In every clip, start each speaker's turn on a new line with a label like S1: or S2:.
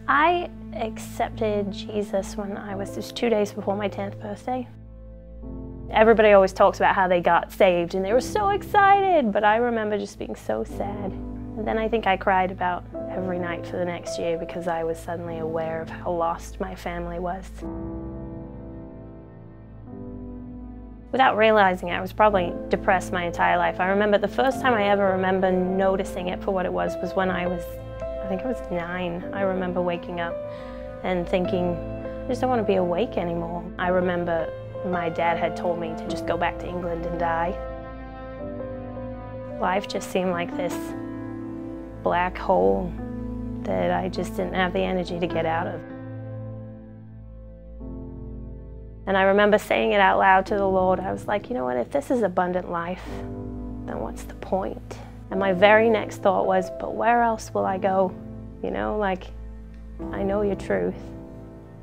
S1: I accepted Jesus when I was just 2 days before my 10th birthday. Everybody always talks about how they got saved and they were so excited, but I remember just being so sad. And then I think I cried about every night for the next year because I was suddenly aware of how lost my family was. Without realizing it, I was probably depressed my entire life. I remember the first time I ever remember noticing it for what it was when I think I was 9. I remember waking up and thinking, I just don't want to be awake anymore. I remember my dad had told me to just go back to England and die. Life just seemed like this black hole that I just didn't have the energy to get out of. And I remember saying it out loud to the Lord. I was like, you know what, if this is abundant life, then what's the point? And my very next thought was, but where else will I go? You know, like, I know your truth.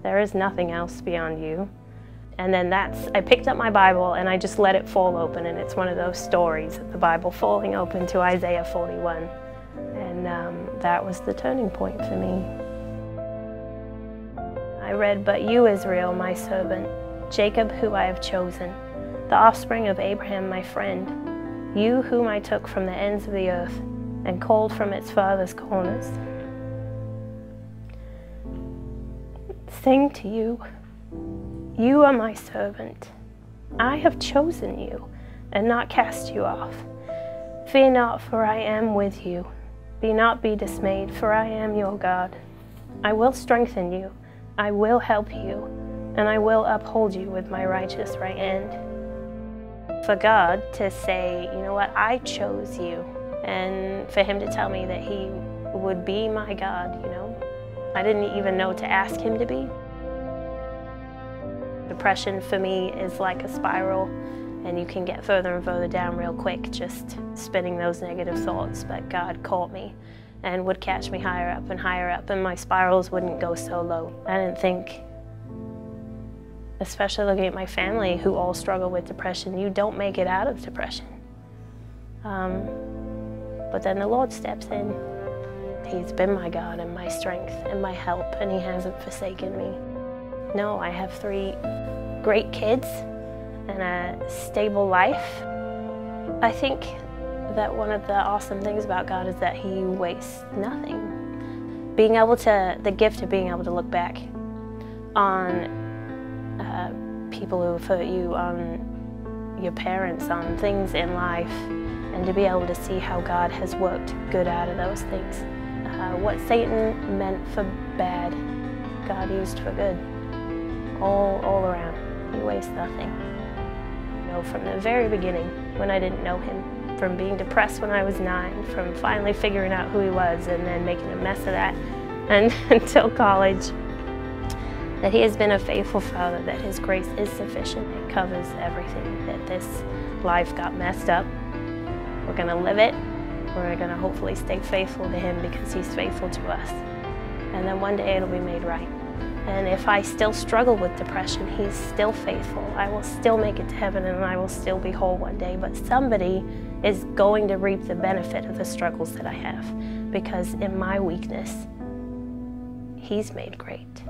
S1: There is nothing else beyond you. And then I picked up my Bible and I just let it fall open, and it's one of those stories of the Bible falling open to Isaiah 41. And that was the turning point for me. I read, "But you, Israel, my servant, Jacob, who I have chosen, the offspring of Abraham, my friend, you whom I took from the ends of the earth and called from its farthest corners. Sing to you, you are my servant. I have chosen you and not cast you off. Fear not, for I am with you. Be not dismayed, for I am your God. I will strengthen you, I will help you, and I will uphold you with my righteous right hand." For God to say, you know what, I chose you, and for him to tell me that he would be my God, you know. I didn't even know to ask him to be. Depression for me is like a spiral, and you can get further and further down real quick just spinning those negative thoughts, but God caught me and would catch me higher up, and my spirals wouldn't go so low. I didn't think, especially looking at my family who all struggle with depression, you don't make it out of depression. But then the Lord steps in. He's been my God and my strength and my help, and he hasn't forsaken me. No, I have 3 great kids and a stable life. I think that one of the awesome things about God is that he wastes nothing. The gift of being able to look back on people who have hurt you, on your parents, on things in life, and to be able to see how God has worked good out of those things. What Satan meant for bad, God used for good, all around. He wastes nothing. You know, from the very beginning, when I didn't know him, from being depressed when I was 9, from finally figuring out who he was and then making a mess of that, and until college, that he has been a faithful Father, that his grace is sufficient. It covers everything, that this life got messed up. We're going to live it. We're going to hopefully stay faithful to him because he's faithful to us. And then one day it'll be made right. And if I still struggle with depression, he's still faithful. I will still make it to heaven, and I will still be whole one day. But somebody is going to reap the benefit of the struggles that I have, because in my weakness, he's made great.